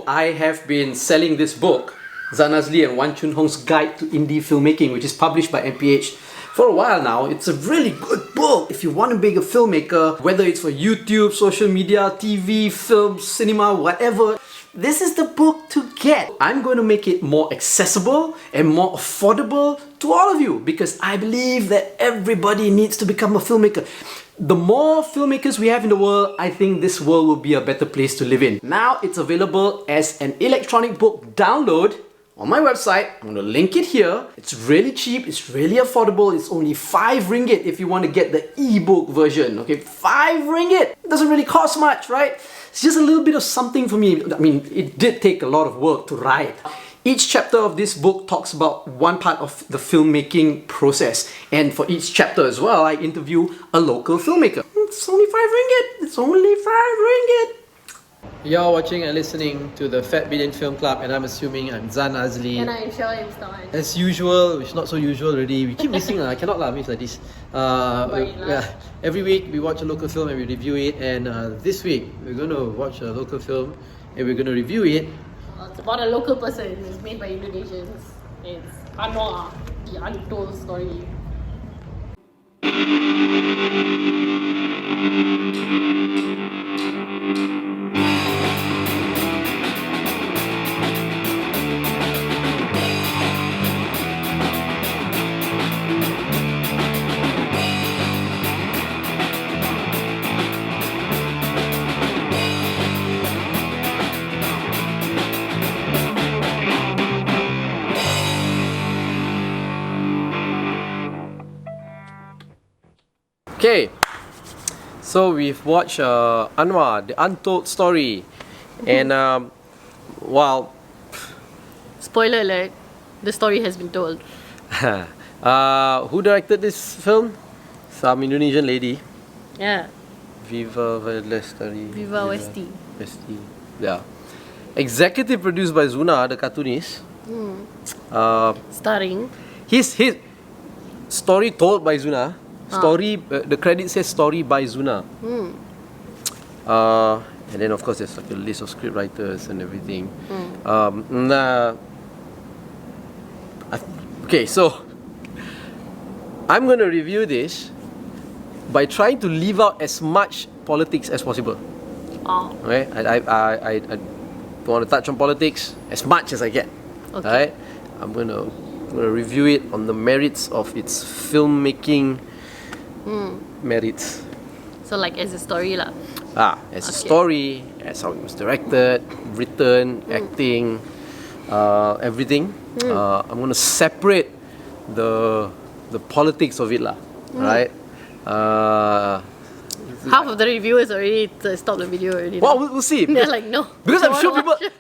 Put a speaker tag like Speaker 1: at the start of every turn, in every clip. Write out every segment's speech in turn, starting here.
Speaker 1: I have been selling this book, Zanazli and Wan Chun Hong's Guide to Indie Filmmaking, which is published by MPH. For a while now. It's a really good book if you want to be a filmmaker, whether it's for YouTube, social media, TV, film, cinema, whatever. This is the book to get. I'm going to make it more accessible and more affordable to all of you because I believe that everybody needs to become a filmmaker. The more filmmakers we have in the world, I think this world will be a better place to live in. Now it's available as an electronic book download on my website. I'm going to link it here. It's really cheap, it's really affordable. It's only 5 ringgit if you want to get the ebook version. Okay, 5 ringgit. It doesn't really cost much, right? It's just a little bit of something for me. I mean, it did take a lot of work to write. Each chapter of this book talks about one part of the filmmaking process. And for each chapter as well, I interview a local filmmaker. It's only 5 ringgit. It's only 5 ringgit. You're watching and listening to the Fat Bidin Film Club, and I'm assuming I'm Zan Azli.
Speaker 2: And I'm Shawim Stan.
Speaker 1: As usual, it's not so usual already. We keep missing. I cannot miss like this. Every week we watch a local film and we review it. And this week we're going to watch a local film and we're going to review it.
Speaker 2: It's about a local person. It's made by Indonesians. It's Anwar, the Untold story.
Speaker 1: Okay, so we've watched Anwar, the Untold story, and while
Speaker 2: Spoiler alert, the story has been told.
Speaker 1: who directed this film? Some Indonesian lady.
Speaker 2: Yeah.
Speaker 1: Viva Lestari.
Speaker 2: Viva Westi.
Speaker 1: Westi. Yeah. Executive produced by Zuna, the cartoonist.
Speaker 2: Starring.
Speaker 1: His story told by Zuna. Story. The credit says story by Zuna. And then of course there's like a list of script writers and everything. Okay, so I'm going to review this by trying to leave out as much politics as possible. Okay, I don't want to touch on politics as much as I can.
Speaker 2: Okay.
Speaker 1: Right? I'm going to review it on the merits of its filmmaking merits.
Speaker 2: So like as a story lah.
Speaker 1: As a story, as how it was directed, written, acting, everything. I'm going to separate the politics of it lah. Right?
Speaker 2: Half of the reviewers already stopped the video already.
Speaker 1: Well, we'll see.
Speaker 2: They're like, no.
Speaker 1: Because I'm sure people.
Speaker 2: watch.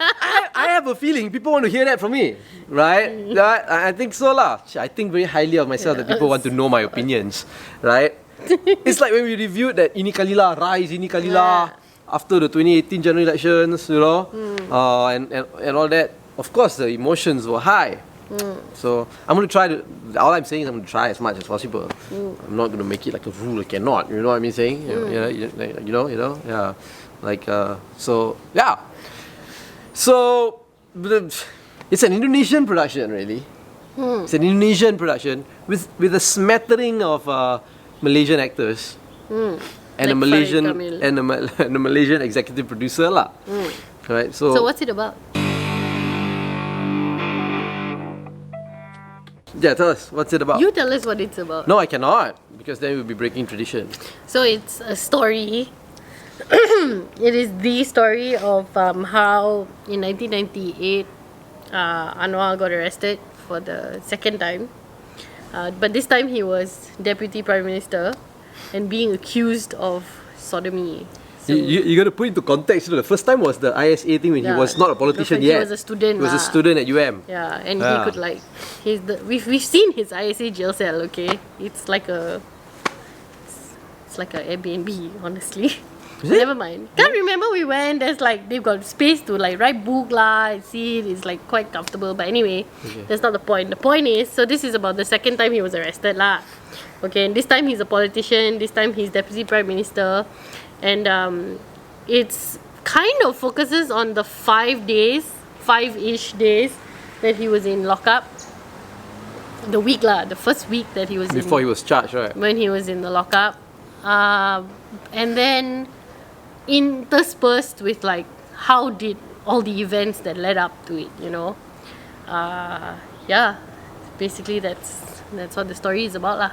Speaker 1: I have a feeling people want to hear that from me, right? I think so lah. I think very highly of myself that people want to know my opinions, right? It's like when we reviewed that Ini Kalila Rise, Ini Kalila after the 2018 general elections, you know, and all that. Of course, the emotions were high. So I'm going to try to. All I'm saying is I'm going to try as much as possible. I'm not going to make it like a rule. I cannot. You know what I mean? Saying, you know, yeah. Like so, yeah. So it's an Indonesian production, really. It's an Indonesian production with a smattering of Malaysian actors and
Speaker 2: Like
Speaker 1: a Malaysian
Speaker 2: Kamil.
Speaker 1: and a Malaysian executive producer, lah. Right. So
Speaker 2: what's it about?
Speaker 1: Yeah, tell us, what's it about?
Speaker 2: You tell us what it's about.
Speaker 1: No, I cannot, because then we'll be breaking tradition.
Speaker 2: So it's a story. It is the story of how in 1998 Anwar got arrested for the second time. But this time he was Deputy Prime Minister and being accused of sodomy. So
Speaker 1: You got to put into context. The first time was the ISA thing when he was not a politician yet.
Speaker 2: He was a student.
Speaker 1: He was a student at UM.
Speaker 2: Yeah, and he could like, we've seen his ISA jail cell. Okay, it's like a Airbnb, honestly. Never mind. Can't remember we went. There's like they've got space to like write book lah. See, it's like quite comfortable. But anyway, that's not the point. The point is, so this is about the second time he was arrested lah. Okay, and this time he's a politician. This time he's Deputy Prime Minister. And it's kind of focuses on the 5-ish days that he was in lockup. The week lah, the first week that he was
Speaker 1: Before he was charged, right?
Speaker 2: when he was in the lockup. And then interspersed with like how did all the events that led up to it, you know. Yeah, basically that's what the story is about lah.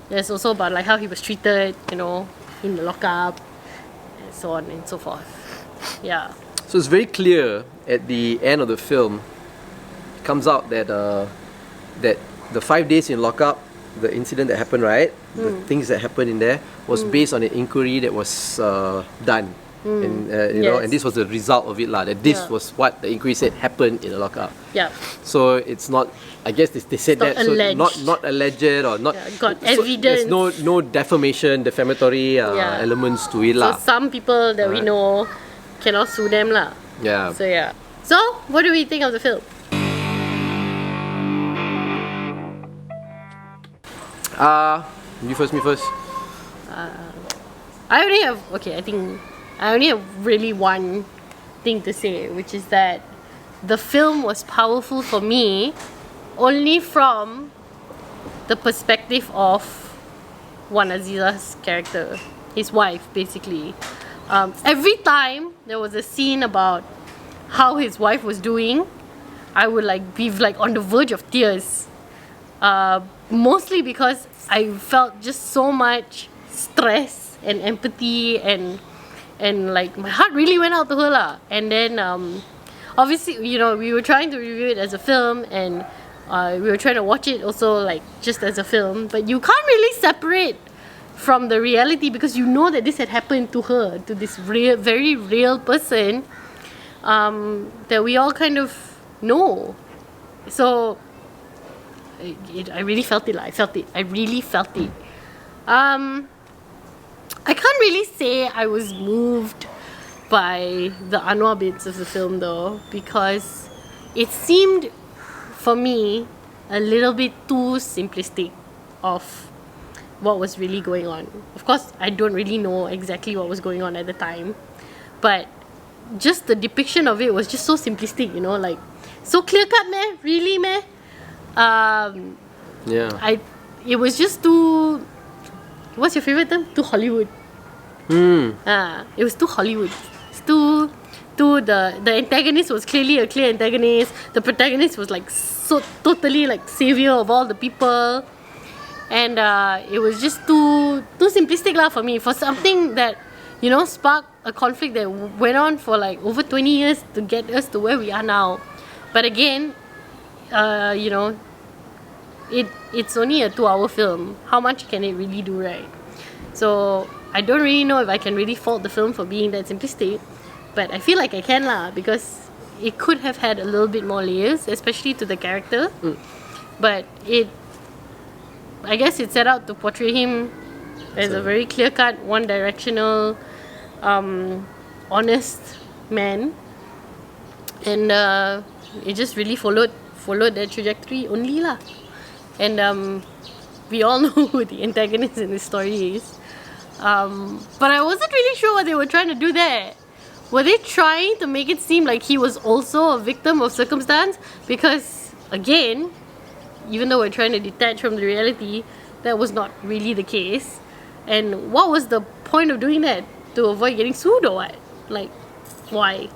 Speaker 2: There's also about like how he was treated, you know, in the lockup, and so on and so forth. Yeah.
Speaker 1: So it's very clear at the end of the film, it comes out that that the 5 days in lockup, the incident that happened, right? The things that happened in there was based on an inquiry that was done. And you know, and this was the result of it lah. That this was what the inquiry said happened in the lockup.
Speaker 2: Yeah.
Speaker 1: So it's not. I guess they said
Speaker 2: Not
Speaker 1: that. So
Speaker 2: alleged.
Speaker 1: not alleged or not.
Speaker 2: Yeah, got
Speaker 1: so
Speaker 2: evidence.
Speaker 1: There's no defamatory elements to it
Speaker 2: So
Speaker 1: lah.
Speaker 2: some people that we know cannot sue them lah.
Speaker 1: Yeah.
Speaker 2: So yeah. So what do we think of the film?
Speaker 1: Me first.
Speaker 2: I only have really one thing to say, which is that the film was powerful for me only from the perspective of Wan Aziza's character, his wife, basically. Every time there was a scene about how his wife was doing, I would like be like on the verge of tears. Mostly because I felt just so much stress and empathy and like my heart really went out to her lah. And then obviously, you know, we were trying to review it as a film, and we were trying to watch it also like just as a film, but you can't really separate from the reality because you know that this had happened to her, to this real, very real person that we all kind of know. So I really felt it lah. I really felt it. I can't really say I was moved by the Anwar bits of the film though, because it seemed for me a little bit too simplistic of what was really going on. Of course, I don't really know exactly what was going on at the time, but just the depiction of it was just so simplistic, you know, like so clear cut meh? Really meh?
Speaker 1: Yeah.
Speaker 2: It was just too. What's your favorite term? Too Hollywood. It was too Hollywood. It's too the antagonist was clearly a clear antagonist. The protagonist was like so totally like savior of all the people, and it was just too simplistic lah for me, for something that, you know, sparked a conflict that went on for like over 20 years to get us to where we are now. But again, you know, it's only a 2-hour film. How much can it really do, right? So I don't really know if I can really fault the film for being that simplistic, but I feel like I can lah, because it could have had a little bit more layers, especially to the character. But I guess it set out to portray him as a very clear-cut, one-directional, honest man, and it just really followed that trajectory only lah. And we all know who the antagonist in this story is. But I wasn't really sure what they were trying to do there. Were they trying to make it seem like he was also a victim of circumstance? Because, again, even though we're trying to detach from the reality, that was not really the case. And what was the point of doing that? To avoid getting sued or what? Like, why?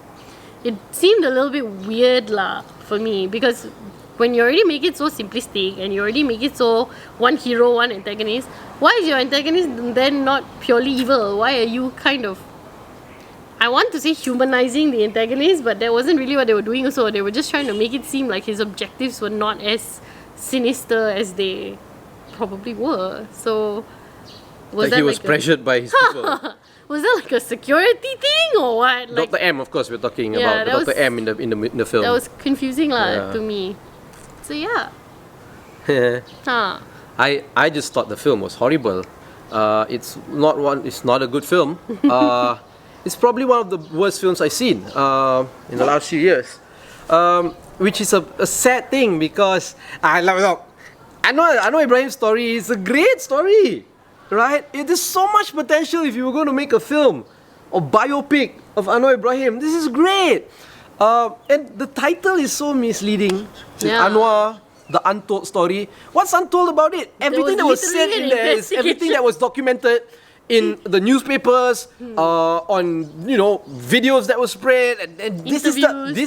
Speaker 2: It seemed a little bit weird lah for me, because when you already make it so simplistic and you already make it so one hero, one antagonist, why is your antagonist then not purely evil? Why are you kind of, I want to say humanizing the antagonist, but that wasn't really what they were doing also. They were just trying to make it seem like his objectives were not as sinister as they probably were. So was
Speaker 1: like he was pressured by his people.
Speaker 2: Was that like a security thing or what? Like,
Speaker 1: Dr. M, of course, we're talking
Speaker 2: Yeah,
Speaker 1: about
Speaker 2: that
Speaker 1: Dr.
Speaker 2: was-
Speaker 1: M in the film.
Speaker 2: that was confusing lah
Speaker 1: Yeah.
Speaker 2: to me. So yeah.
Speaker 1: I just thought the film was horrible. It's not a good film. It's probably one of the worst films I've seen in the last few years. Which is a sad thing, because I know Ibrahim's story is a great story, right? There's so much potential if you were going to make a film
Speaker 3: or biopic of Anwar Ibrahim. This is great. And the title is so misleading.
Speaker 2: Yeah.
Speaker 3: Anwar, the Untold story. What's untold about it? Everything that was said in there is everything that was documented in the newspapers, on videos that were spread, and this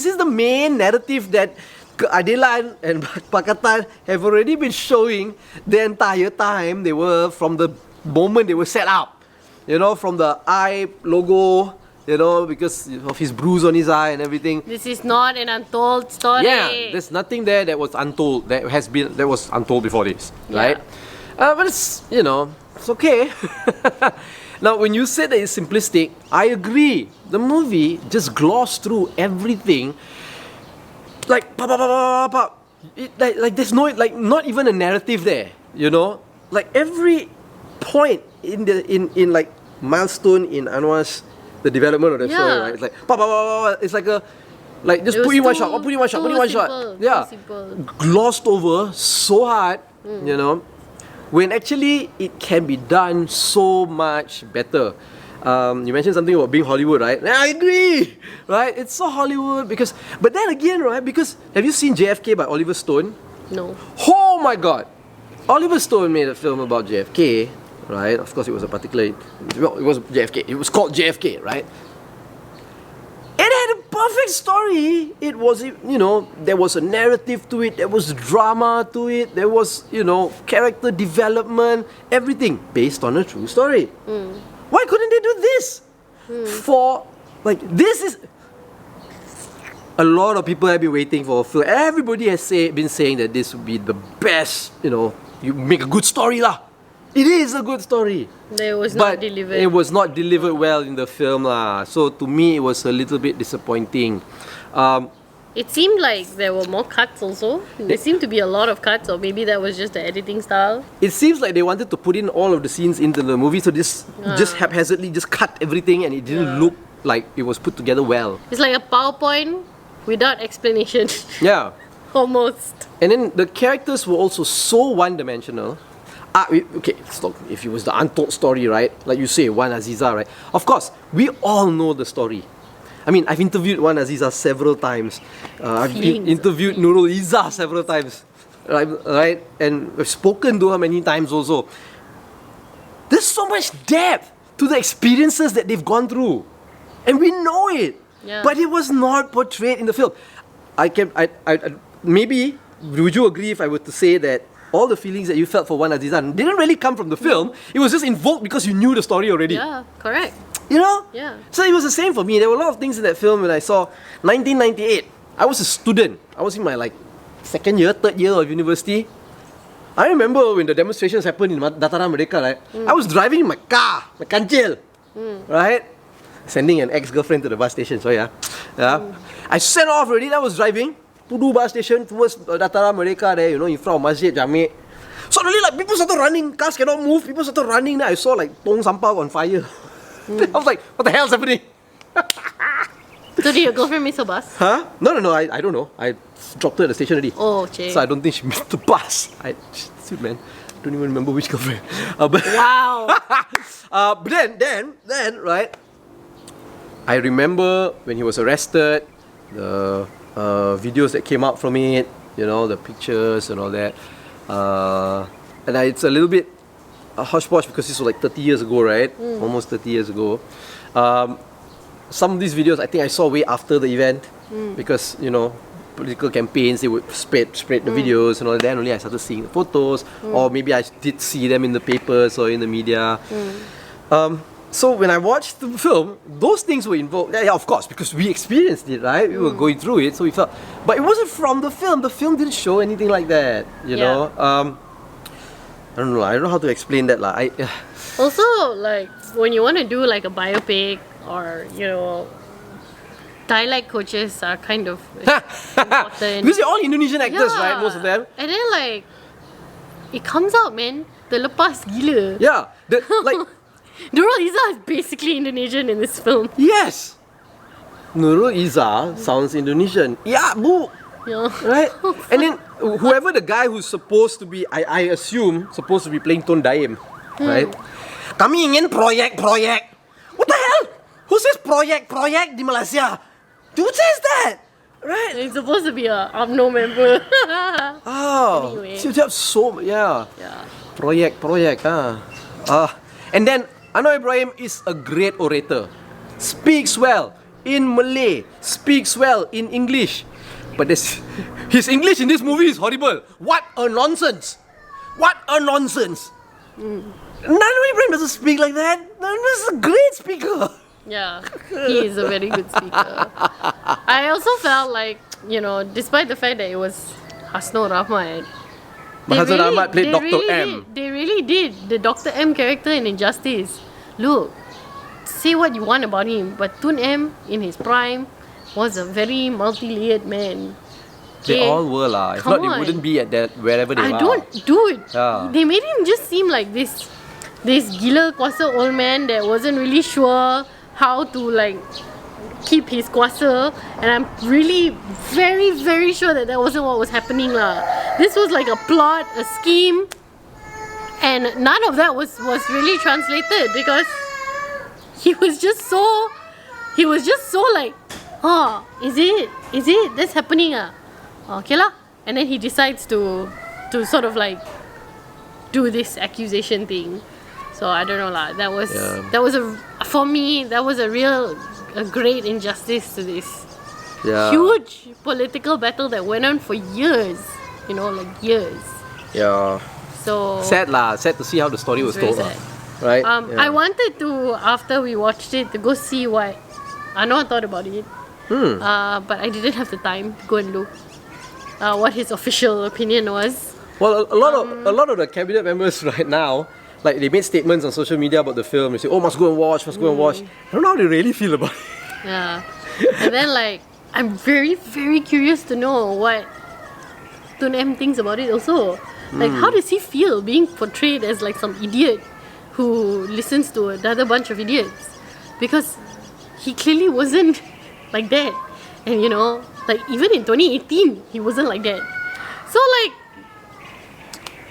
Speaker 3: is the main narrative that Keadilan and Pakatan have already been showing the entire time they were, from the moment they were set up. From the eye logo, because of his bruise on his eye and everything.
Speaker 2: This is not an untold story.
Speaker 3: Yeah, there's nothing there that was untold, that was untold before this, right? But it's, it's okay. Now, when you said that it's simplistic, I agree. The movie just glossed through everything. Like, like there's no, like, not even a narrative there, Like every point in like milestone in Anwar's, the development of the story, right? It's like, it's like just put in one shot, put in one shot, put in one shot. Yeah. Glossed over so hard, when actually it can be done so much better. You mentioned something about being Hollywood, right? I agree, right? It's so Hollywood but then again, right? Because have you seen JFK by Oliver Stone?
Speaker 2: No.
Speaker 3: Oh my God! Oliver Stone made a film about JFK, right? Of course, it was it was JFK. It was called JFK, right? It had a perfect story. It was, there was a narrative to it. There was drama to it. There was, character development. Everything based on a true story. Why couldn't they do this? This is... A lot of people have been waiting for a film. Everybody has been saying that this would be the best, you make a good story lah. It is a good story.
Speaker 2: It was not delivered.
Speaker 3: It was not delivered well in the film lah. So to me, it was a little bit disappointing.
Speaker 2: It seemed like there were more cuts also. There seemed to be a lot of cuts, or maybe that was just the editing style.
Speaker 3: It seems like they wanted to put in all of the scenes into the movie, so just haphazardly just cut everything, and it didn't look like it was put together well.
Speaker 2: It's like a PowerPoint without explanation.
Speaker 3: Yeah.
Speaker 2: Almost.
Speaker 3: And then the characters were also so one-dimensional. Okay, stop. If it was the untold story, right? Like you say, Wan Aziza, right? Of course, we all know the story. I mean, I've interviewed Wan Aziza several times. I've interviewed Nurul Izzah several times. Right? And I've spoken to her many times also. There's so much depth to the experiences that they've gone through. And we know it.
Speaker 2: Yeah.
Speaker 3: But it was not portrayed in the film. Maybe, would you agree if I were to say that all the feelings that you felt for Wan Aziza didn't really come from the film? It was just invoked because you knew the story already.
Speaker 2: Yeah, correct.
Speaker 3: Yeah. So it was the same for me. There were a lot of things in that film when I saw 1998. I was a student. I was in my second year, third year of university. I remember when the demonstrations happened in Dataran Merdeka, right? I was driving in my car, my kancil, right? Sending an ex-girlfriend to the bus station, so yeah. I set off already, I was driving to the bus station towards Dataran Merdeka there, in front of Masjid Jami'. Suddenly, people started running, cars cannot move, people started running. Then I saw Tong Sampah on fire. I was like, what the hell's happening?
Speaker 2: So did your girlfriend miss a bus?
Speaker 3: Huh? No, I don't know. I dropped her at the station already.
Speaker 2: Oh, che.
Speaker 3: So I don't think she missed the bus. Shit, man. I don't even remember which girlfriend.
Speaker 2: Wow.
Speaker 3: But then, right? I remember when he was arrested, the videos that came out from it, the pictures and all that. And it's a little bit a hush-posh because this was 30 years ago, right? Almost 30 years ago. Some of these videos I think I saw way after the event because, political campaigns, they would spread the videos and all that. Then only I started seeing the photos, or maybe I did see them in the papers or in the media. So when I watched the film, those things were involved. Yeah, of course, because we experienced it, right? We were going through it, so we felt. But it wasn't from the film. The film didn't show anything like that, you know. I don't know. I don't know how to explain that, lah.
Speaker 2: Also, when you want to do a biopic, or dialect coaches are kind of important.
Speaker 3: Because they're all Indonesian actors, right? Most of them.
Speaker 2: And then it comes out, man. Terlepas gila.
Speaker 3: Yeah.
Speaker 2: Nurul Izzah is basically Indonesian in this film.
Speaker 3: Yes. Nurul Izzah sounds Indonesian. Yeah, bu.
Speaker 2: Yeah.
Speaker 3: Right? And then whoever the guy who's supposed to be, I assume, supposed to be playing Ton Daim, right? Kami ingin proyek. What the hell? Who says project di Malaysia? Who says that? Right?
Speaker 2: It's supposed to be a UMNO member.
Speaker 3: Oh,
Speaker 2: Anyway.
Speaker 3: so that's so yeah.
Speaker 2: Yeah.
Speaker 3: Project. And then Anwar Ibrahim is a great orator. Speaks well in Malay. Speaks well in English. But his English in this movie is horrible. What a nonsense! Anwar Ibrahim doesn't speak like that. This is a great speaker.
Speaker 2: Yeah, he is a very good speaker. I also felt like, despite the fact that it was Hasnur Rahmat,
Speaker 3: Hasnur Rahmat played Dr. M.
Speaker 2: They really did. The Dr. M character in Injustice. Look, say what you want about him, but Tun M in his prime was a very multi-layered man.
Speaker 3: They
Speaker 2: Okay?
Speaker 3: all were lah. If
Speaker 2: Come
Speaker 3: not, they
Speaker 2: on.
Speaker 3: wouldn't be at that wherever they are.
Speaker 2: Dude.
Speaker 3: Yeah.
Speaker 2: They made him just seem like this gila kuasa old man that wasn't really sure how to keep his kuasa, and I'm really very, very sure that wasn't what was happening lah. This was like a plot, a scheme, and none of that was really translated because he was just so like, oh, is it that's happening okay lah, and then he decides to sort of do this accusation thing. So I don't know lah. That was for me that was a great injustice to this huge political battle that went on for years. Years.
Speaker 3: Yeah.
Speaker 2: So
Speaker 3: Sad to see how the story was
Speaker 2: very
Speaker 3: told.
Speaker 2: sad.
Speaker 3: Right?
Speaker 2: I wanted to, after we watched it, to go see what Anwar thought about it. But I didn't have the time to go and look what his official opinion was.
Speaker 3: Well, a lot of the cabinet members right now, they made statements on social media about the film. They say, "Oh, must go and watch." I don't know how they really feel about it.
Speaker 2: Yeah. And then I'm very, very curious to know what Tun M thinks about it also. How does he feel being portrayed as some idiot who listens to another bunch of idiots? Because he clearly wasn't like that. And even in 2018, he wasn't like that. So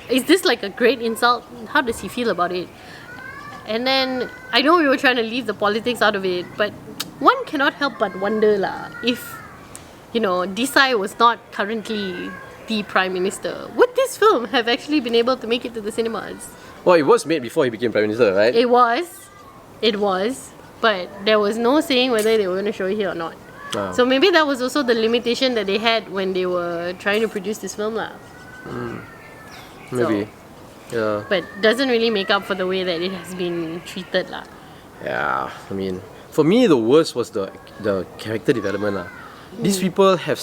Speaker 2: is this a great insult? How does he feel about it? And then I know we were trying to leave the politics out of it, but one cannot help but wonder if Desai was not currently the Prime Minister, would this film have actually been able to make it to the cinemas?
Speaker 3: Well, it was made before he became Prime Minister, right?
Speaker 2: It was, but there was no saying whether they were going to show it here or not. So maybe that was also the limitation that they had when they were trying to produce this film lah.
Speaker 3: Maybe. Yeah.
Speaker 2: But doesn't really make up for the way that it has been treated lah.
Speaker 3: Yeah. I mean, for me, the worst was the character development lah. These people have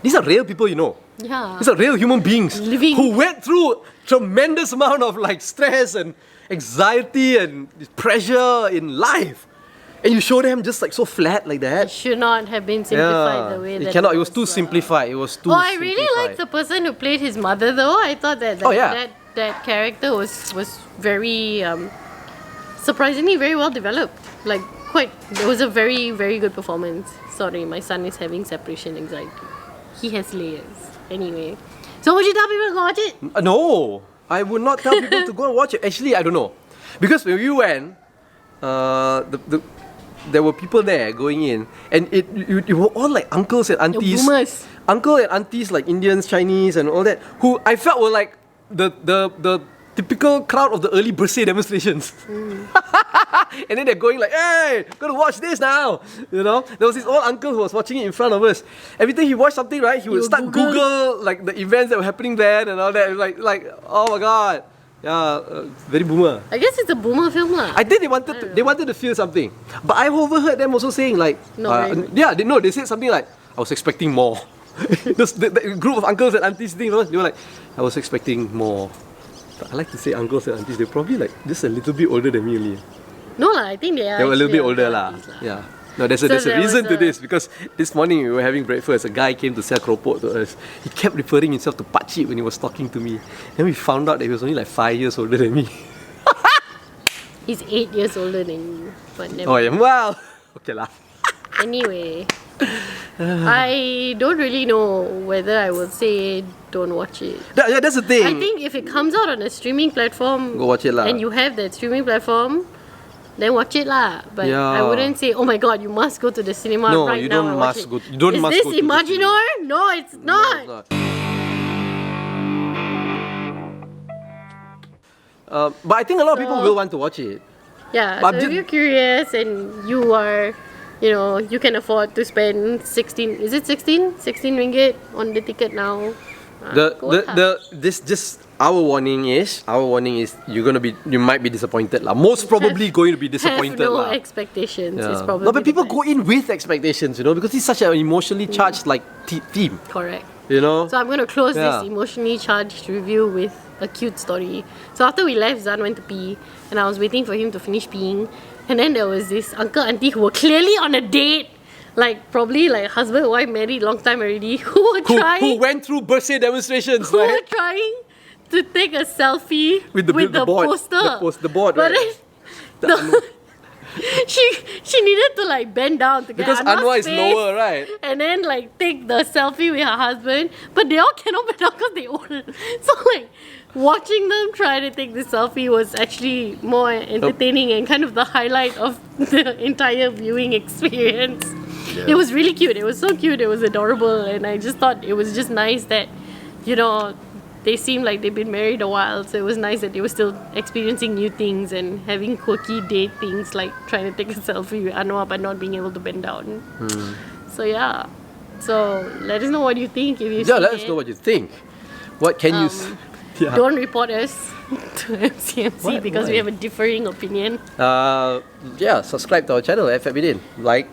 Speaker 3: these are real people,
Speaker 2: Yeah.
Speaker 3: These are real human beings
Speaker 2: Living.
Speaker 3: who went through tremendous amount of stress and anxiety and pressure in life, and you show them just so flat like that.
Speaker 2: It should not have been simplified the way that
Speaker 3: it cannot. It was too simplified. It was too.
Speaker 2: I really liked the person who played his mother though. I thought that that character was very surprisingly very well developed. It was a very, very good performance. Sorry, my son is having separation anxiety. He has layers. Anyway, so would you tell people to go watch it?
Speaker 3: No, I would not tell people to go and watch it. Actually, I don't know, because when we went, there were people there going in, and it were all uncles and aunties,
Speaker 2: boomers.
Speaker 3: Uncle and aunties Indians, Chinese, and all that, who I felt were the typical crowd of the early birthday demonstrations. And then they're going hey, gotta watch this now. There was this old uncle who was watching it in front of us. Every time he watched something, right, he would start Google the events that were happening then and all that. Oh my god. Yeah, very boomer.
Speaker 2: I guess it's a boomer film lah.
Speaker 3: I think they wanted to feel something. But I overheard them also saying they said something I was expecting more. the group of uncles and aunties thing, they were I was expecting more. But I like to say uncles and aunties, they're probably just a little bit older than me only.
Speaker 2: No lah, I think they are.
Speaker 3: They were a little bit
Speaker 2: actually
Speaker 3: older lah. Yeah. No, there's a reason to this, because this morning we were having breakfast. A guy came to sell keropok to us. He kept referring himself to Pakcik when he was talking to me. Then we found out that he was only 5 years older than me.
Speaker 2: He's 8 years older than you. But never.
Speaker 3: Oh yeah, well, okay lah.
Speaker 2: Anyway, I don't really know whether I will say don't watch it.
Speaker 3: Yeah, that's the thing.
Speaker 2: I think if it comes out on a streaming platform,
Speaker 3: Go watch it lah.
Speaker 2: and you have that streaming platform, then watch it lah. But I
Speaker 3: Yeah.
Speaker 2: wouldn't say, oh my god, you must go to the cinema
Speaker 3: No,
Speaker 2: right
Speaker 3: you
Speaker 2: now
Speaker 3: don't
Speaker 2: and watch
Speaker 3: must
Speaker 2: it.
Speaker 3: go- you don't
Speaker 2: Is
Speaker 3: must
Speaker 2: this
Speaker 3: go to the
Speaker 2: Imaginor? No, it's not.
Speaker 3: No, it's not. But I think a lot of people will want to watch it.
Speaker 2: Yeah,
Speaker 3: But
Speaker 2: so if
Speaker 3: ju-
Speaker 2: you're curious and you are, you can afford to spend 16, is it 16? 16 ringgit on the ticket now. Go ahead.
Speaker 3: Our warning is you might be disappointed lah. Most probably going to be disappointed
Speaker 2: Have no
Speaker 3: lah.
Speaker 2: expectations.
Speaker 3: Yeah.
Speaker 2: It's probably
Speaker 3: No, but people
Speaker 2: the
Speaker 3: go in with expectations, because it's such an emotionally charged theme,
Speaker 2: best. Correct.
Speaker 3: So
Speaker 2: I'm going to close
Speaker 3: Yeah.
Speaker 2: this emotionally charged review with a cute story. So after we left, Zan went to pee, and I was waiting for him to finish peeing. And then there was this uncle, auntie who were clearly on a date. Probably husband, wife, married long time already, who were trying
Speaker 3: who went through birthday demonstrations,
Speaker 2: who were
Speaker 3: right?
Speaker 2: trying to take a selfie
Speaker 3: With the board.
Speaker 2: poster.
Speaker 3: The board,
Speaker 2: But
Speaker 3: right?
Speaker 2: then she needed to bend down to get
Speaker 3: Because
Speaker 2: Anwar's
Speaker 3: Anwar is
Speaker 2: face
Speaker 3: lower, right?
Speaker 2: and then take the selfie with her husband, but they all cannot bend down because they old. So watching them try to take the selfie was actually more entertaining and kind of the highlight of the entire viewing experience. It was really cute. It was so cute. It was adorable, and I just thought it was just nice that they seemed like they've been married a while, so it was nice that they were still experiencing new things and having quirky date things like trying to take a selfie with Anwar but not being able to bend down. So yeah. So let us know what you think if you
Speaker 3: Yeah, let us know what you think. What can you? Yeah.
Speaker 2: Don't report us to MCMC because we
Speaker 3: Why?
Speaker 2: have a differing opinion.
Speaker 3: Subscribe to our channel at Bidin.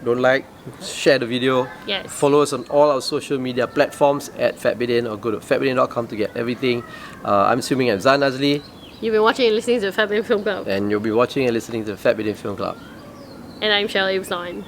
Speaker 3: Don't like, share the video.
Speaker 2: Yes.
Speaker 3: Follow us on all our social media platforms at Bidin, or go to fatbidin.com to get everything. I'm assuming I'm Zan Azli,
Speaker 2: You've been watching and listening to the Fat Film Club.
Speaker 3: and you'll be watching and listening to the Bidin Film Club.
Speaker 2: And I'm Shelley Ibsan.